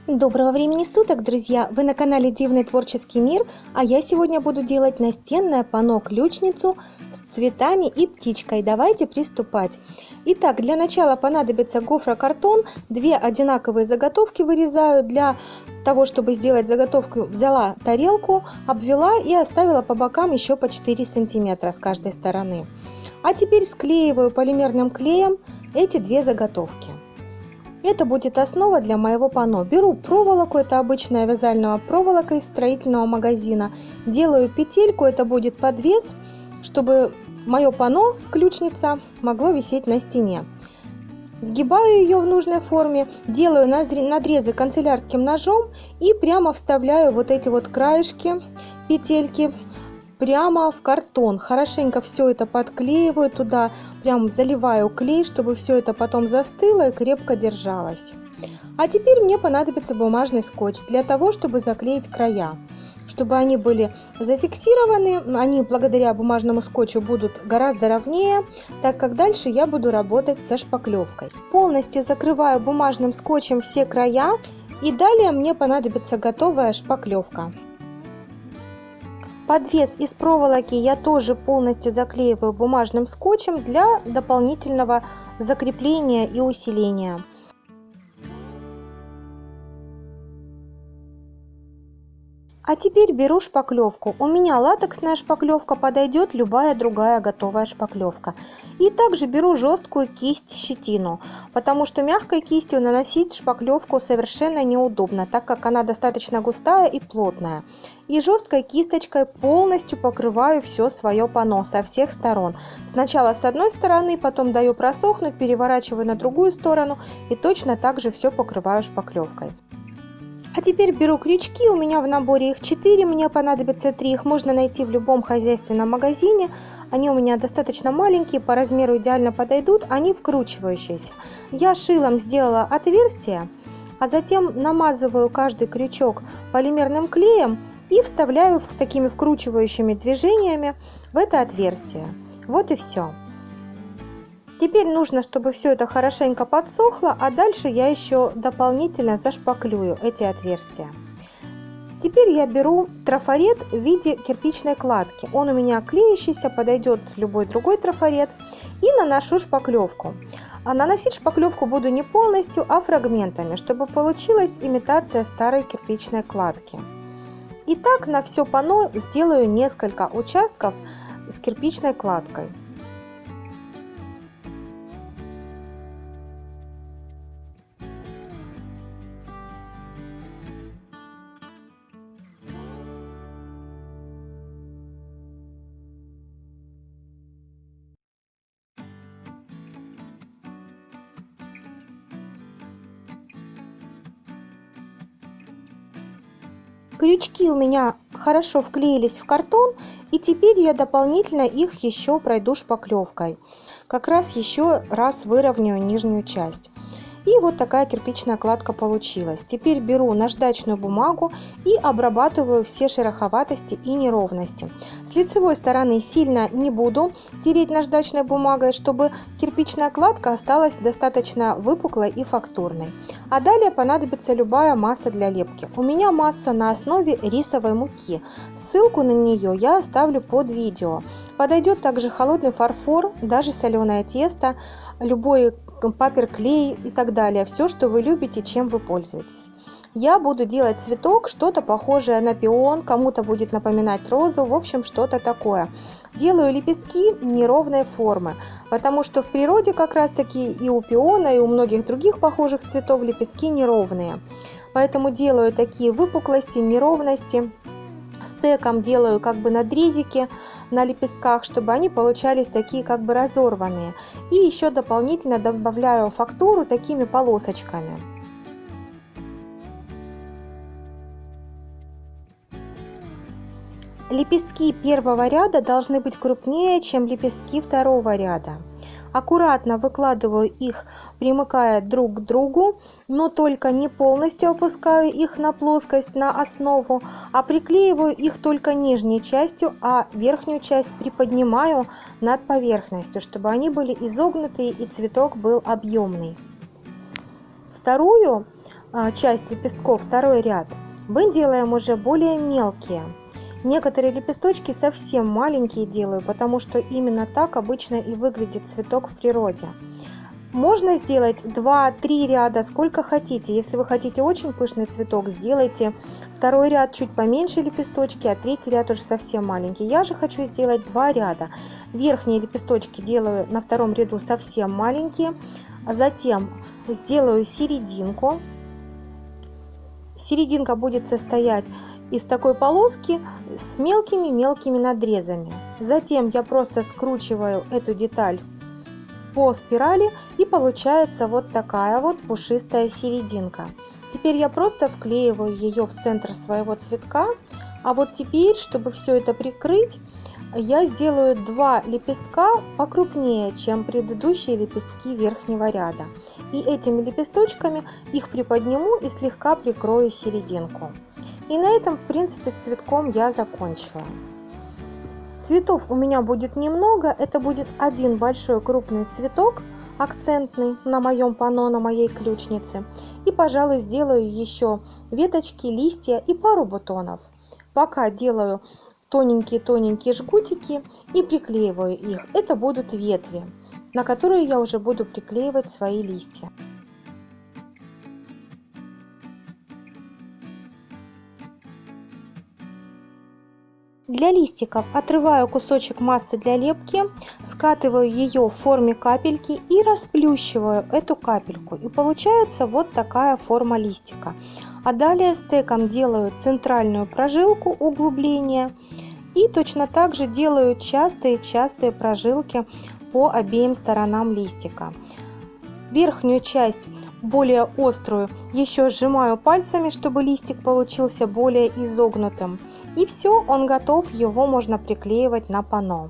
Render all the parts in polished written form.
Доброго времени суток, друзья! Вы на канале Дивный творческий мир, а я сегодня буду делать настенное панно-ключницу с цветами и птичкой. Давайте приступать. Итак, для начала понадобится гофрокартон, две одинаковые заготовки вырезаю. Для того, чтобы сделать заготовку, взяла тарелку, обвела и оставила по бокам еще по 4 сантиметра с каждой стороны. А теперь склеиваю полимерным клеем эти две заготовки. Это будет основа для моего панно. Беру проволоку, это обычная вязальная проволока из строительного магазина. Делаю петельку, это будет подвес, чтобы мое панно, ключница, могло висеть на стене. Сгибаю ее в нужной форме, делаю надрезы канцелярским ножом и прямо вставляю вот эти вот краешки петельки прямо в картон. Хорошенько все это подклеиваю туда, прям заливаю клей, чтобы все это потом застыло и крепко держалось. А теперь мне понадобится бумажный скотч для того, чтобы заклеить края. Чтобы они были зафиксированы, они благодаря бумажному скотчу будут гораздо ровнее, так как дальше я буду работать со шпаклевкой. Полностью закрываю бумажным скотчем все края, и далее мне понадобится готовая шпаклевка. Подвес из проволоки я тоже полностью заклеиваю бумажным скотчем для дополнительного закрепления и усиления. А теперь беру шпаклевку. У меня латексная шпаклевка, подойдет любая другая готовая шпаклевка. И также беру жесткую кисть-щетину, потому что мягкой кистью наносить шпаклевку совершенно неудобно, так как она достаточно густая и плотная. И жесткой кисточкой полностью покрываю все свое панно со всех сторон. Сначала с одной стороны, потом даю просохнуть, переворачиваю на другую сторону и точно так же все покрываю шпаклевкой. А теперь беру крючки, у меня в наборе их 4, мне понадобится 3, их можно найти в любом хозяйственном магазине. Они у меня достаточно маленькие, по размеру идеально подойдут, они вкручивающиеся. Я шилом сделала отверстие, а затем намазываю каждый крючок полимерным клеем и вставляю такими вкручивающими движениями в это отверстие. Вот и все. Теперь нужно, чтобы все это хорошенько подсохло, а дальше я еще дополнительно зашпаклюю эти отверстия. Теперь я беру трафарет в виде кирпичной кладки. Он у меня клеющийся, подойдет любой другой трафарет. И наношу шпаклевку. А наносить шпаклевку буду не полностью, а фрагментами, чтобы получилась имитация старой кирпичной кладки. И так на все панно сделаю несколько участков с кирпичной кладкой. Крючки у меня хорошо вклеились в картон, и теперь я дополнительно их еще пройду шпаклевкой. Как раз еще раз выровняю нижнюю часть. И вот такая кирпичная кладка получилась. Теперь беру наждачную бумагу и обрабатываю все шероховатости и неровности. С лицевой стороны сильно не буду тереть наждачной бумагой, чтобы кирпичная кладка осталась достаточно выпуклой и фактурной. А далее понадобится любая масса для лепки. У меня масса на основе рисовой муки. Ссылку на нее я оставлю под видео. Подойдет также холодный фарфор, даже соленое тесто, любой папер-клей и так далее. Все, что вы любите, чем вы пользуетесь. Я буду делать цветок, что-то похожее на пион, кому-то будет напоминать розу, в общем, что-то такое. Делаю лепестки неровной формы, потому что в природе как раз таки и у пиона, и у многих других похожих цветов лепестки неровные. Поэтому делаю такие выпуклости, неровности. Стеком делаю как бы надрезики на лепестках, чтобы они получались такие как бы разорванные. И еще дополнительно добавляю фактуру такими полосочками. Лепестки первого ряда должны быть крупнее, чем лепестки второго ряда. Аккуратно выкладываю их, примыкая друг к другу, но только не полностью опускаю их на плоскость, на основу, а приклеиваю их только нижней частью, а верхнюю часть приподнимаю над поверхностью, чтобы они были изогнутые и цветок был объемный. Вторую часть лепестков, второй ряд, мы делаем уже более мелкие. Некоторые лепесточки совсем маленькие делаю, потому что именно так обычно и выглядит цветок в природе. Можно сделать 2-3 ряда, сколько хотите. Если вы хотите очень пышный цветок, сделайте второй ряд чуть поменьше лепесточки, а третий ряд уже совсем маленький. Я же хочу сделать 2 ряда. Верхние лепесточки делаю на втором ряду совсем маленькие, а затем сделаю серединку. Серединка будет состоять из такой полоски с мелкими-мелкими надрезами. Затем я просто скручиваю эту деталь по спирали, и получается вот такая вот пушистая серединка. Теперь я просто вклеиваю ее в центр своего цветка. А вот теперь, чтобы все это прикрыть, я сделаю 2 лепестка покрупнее, чем предыдущие лепестки верхнего ряда. И этими лепесточками их приподниму и слегка прикрою серединку. И на этом, в принципе, с цветком я закончила. Цветов у меня будет немного, это будет один большой крупный цветок, акцентный на моем панно, на моей ключнице. И, пожалуй, сделаю еще веточки, листья и пару бутонов. Пока делаю тоненькие-тоненькие жгутики и приклеиваю их. Это будут ветви, на которые я уже буду приклеивать свои листья. Для листиков отрываю кусочек массы для лепки, скатываю ее в форме капельки и расплющиваю эту капельку. И получается вот такая форма листика. А далее стеком делаю центральную прожилку углубления и точно так же делаю частые прожилки по обеим сторонам листика. Верхнюю часть, более острую, еще сжимаю пальцами, чтобы листик получился более изогнутым. И все, он готов, его можно приклеивать на панно.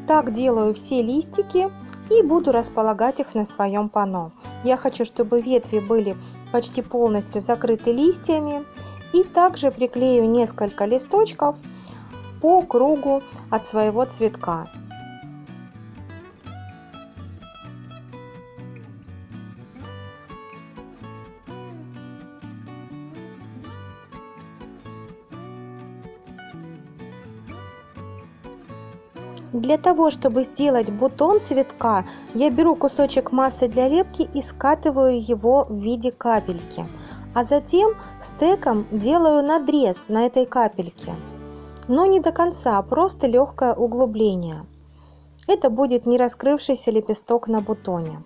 Так делаю все листики и буду располагать их на своем панно. Я хочу, чтобы ветви были почти полностью закрыты листьями. И также приклею несколько листочков по кругу от своего цветка. Для того, чтобы сделать бутон цветка, я беру кусочек массы для лепки и скатываю его в виде капельки. А затем стеком делаю надрез на этой капельке. Но не до конца, просто легкое углубление. Это будет не раскрывшийся лепесток на бутоне.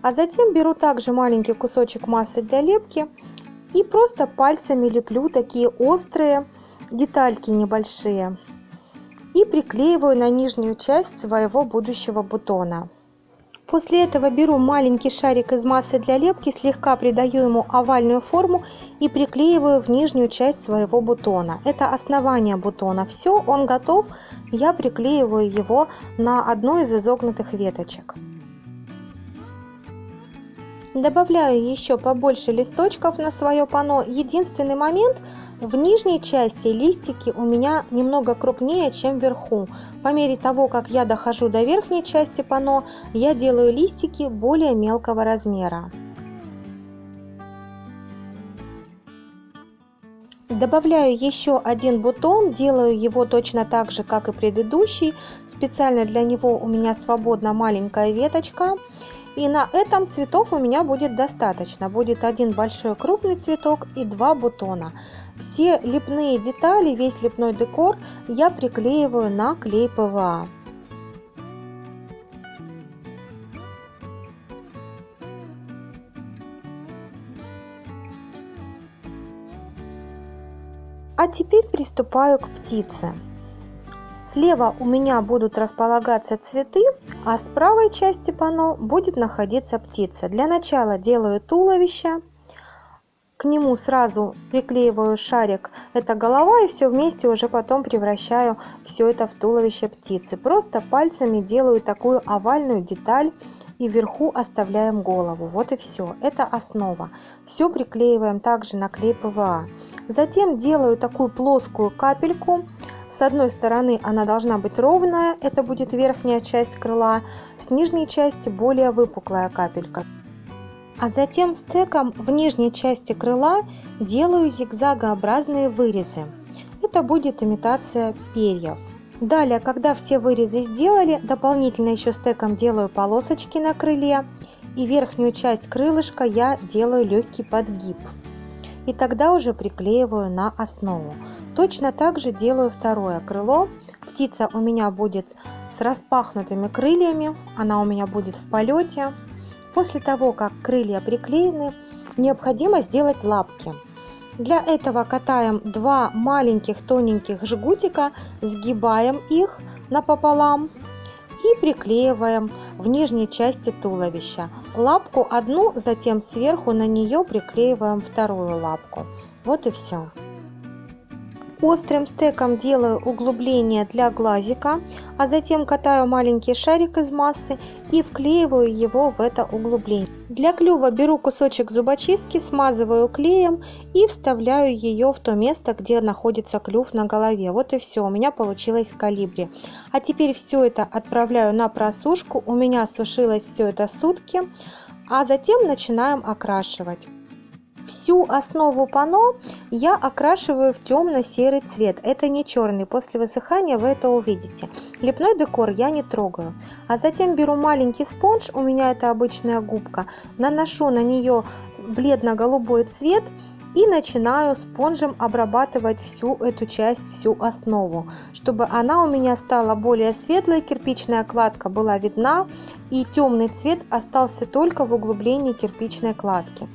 А затем беру также маленький кусочек массы для лепки и просто пальцами леплю такие острые детальки небольшие. И приклеиваю на нижнюю часть своего будущего бутона. После этого беру маленький шарик из массы для лепки, слегка придаю ему овальную форму и приклеиваю в нижнюю часть своего бутона. Это основание бутона. Все, он готов. Я приклеиваю его на одну из изогнутых веточек. Добавляю еще побольше листочков на свое панно. Единственный момент: в нижней части листики у меня немного крупнее, чем вверху. По мере того, как я дохожу до верхней части панно, я делаю листики более мелкого размера. Добавляю еще один бутон, делаю его точно так же, как и предыдущий. Специально для него у меня свободна маленькая веточка. И на этом цветов у меня будет достаточно. Будет один большой крупный цветок и 2 бутона. Все лепные детали, весь лепной декор я приклеиваю на клей ПВА. А теперь приступаю к птице. Слева у меня будут располагаться цветы, а с правой части панно будет находиться птица. Для начала делаю туловище, к нему сразу приклеиваю шарик, это голова, и все вместе уже потом превращаю все это в туловище птицы. Просто пальцами делаю такую овальную деталь и вверху оставляем голову. Вот и все, это основа. Все приклеиваем также на клей ПВА. Затем делаю такую плоскую капельку. С одной стороны она должна быть ровная, это будет верхняя часть крыла, с нижней части более выпуклая капелька. А затем стеком в нижней части крыла делаю зигзагообразные вырезы. Это будет имитация перьев. Далее, когда все вырезы сделали, дополнительно еще стеком делаю полосочки на крыле. И верхнюю часть крылышка я делаю легкий подгиб. И тогда уже приклеиваю на основу. Точно так же делаю второе крыло. Птица у меня будет с распахнутыми крыльями, она у меня будет в полете. После того, как крылья приклеены, необходимо сделать лапки. Для этого катаем два маленьких тоненьких жгутика, сгибаем их напополам и приклеиваем в нижней части туловища. Лапку одну, затем сверху на нее приклеиваем вторую лапку. Вот и все. Острым стеком делаю углубление для глазика, а затем катаю маленький шарик из массы и вклеиваю его в это углубление. Для клюва беру кусочек зубочистки, смазываю клеем и вставляю ее в то место, где находится клюв на голове. Вот и все, у меня получилось колибри. А теперь все это отправляю на просушку, у меня сушилось все это сутки, а затем начинаем окрашивать. Всю основу панно я окрашиваю в темно-серый цвет. Это не черный. После высыхания вы это увидите. Лепной декор я не трогаю. А затем беру маленький спонж, у меня это обычная губка, наношу на нее бледно-голубой цвет и начинаю спонжем обрабатывать всю эту часть, всю основу, чтобы она у меня стала более светлой, кирпичная кладка была видна и темный цвет остался только в углублении кирпичной кладки.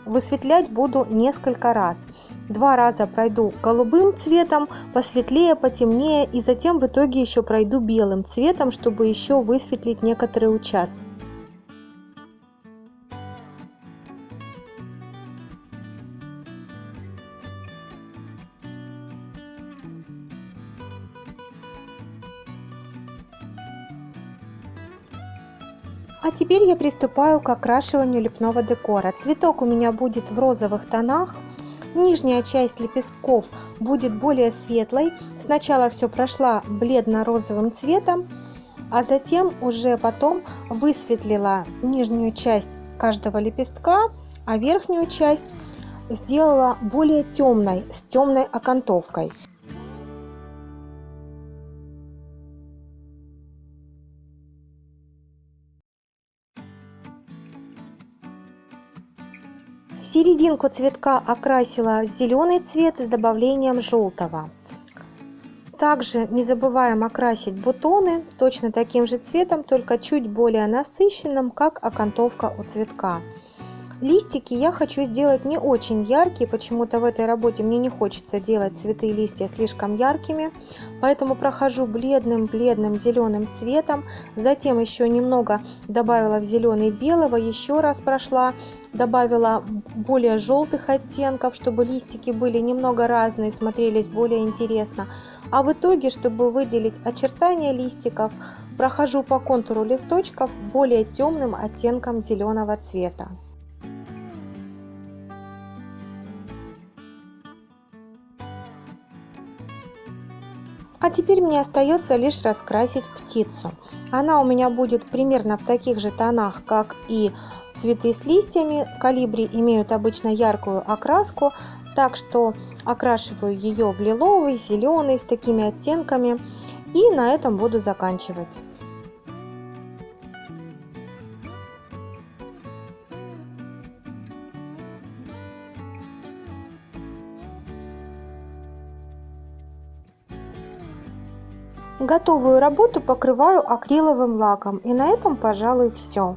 Высветлять буду несколько раз. 2 раза пройду голубым цветом, посветлее, потемнее, и затем в итоге еще пройду белым цветом, чтобы еще высветлить некоторые участки. А теперь я приступаю к окрашиванию лепного декора. Цветок у меня будет в розовых тонах. Нижняя часть лепестков будет более светлой. Сначала все прошла бледно-розовым цветом, а затем уже потом высветлила нижнюю часть каждого лепестка, а верхнюю часть сделала более темной, с темной окантовкой. Серединку цветка окрасила в зеленый цвет с добавлением желтого. Также не забываем окрасить бутоны точно таким же цветом, только чуть более насыщенным, как окантовка у цветка. Листики я хочу сделать не очень яркие, почему-то в этой работе мне не хочется делать цветы и листья слишком яркими, поэтому прохожу бледным зеленым цветом, затем еще немного добавила в зеленый белого, еще раз прошла, добавила более желтых оттенков, чтобы листики были немного разные, смотрелись более интересно. А в итоге, чтобы выделить очертания листиков, прохожу по контуру листочков более темным оттенком зеленого цвета. А теперь мне остается лишь раскрасить птицу. Она у меня будет примерно в таких же тонах, как и цветы с листьями. Колибри имеют обычно яркую окраску, так что окрашиваю ее в лиловый, зеленый с такими оттенками. И на этом буду заканчивать. Готовую работу покрываю акриловым лаком, и на этом, пожалуй, все.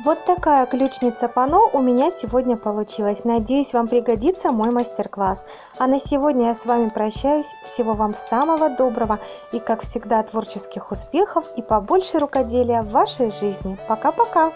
Вот такая ключница панно у меня сегодня получилась. Надеюсь, вам пригодится мой мастер-класс. А на сегодня я с вами прощаюсь. Всего вам самого доброго и, как всегда, творческих успехов и побольше рукоделия в вашей жизни. Пока-пока!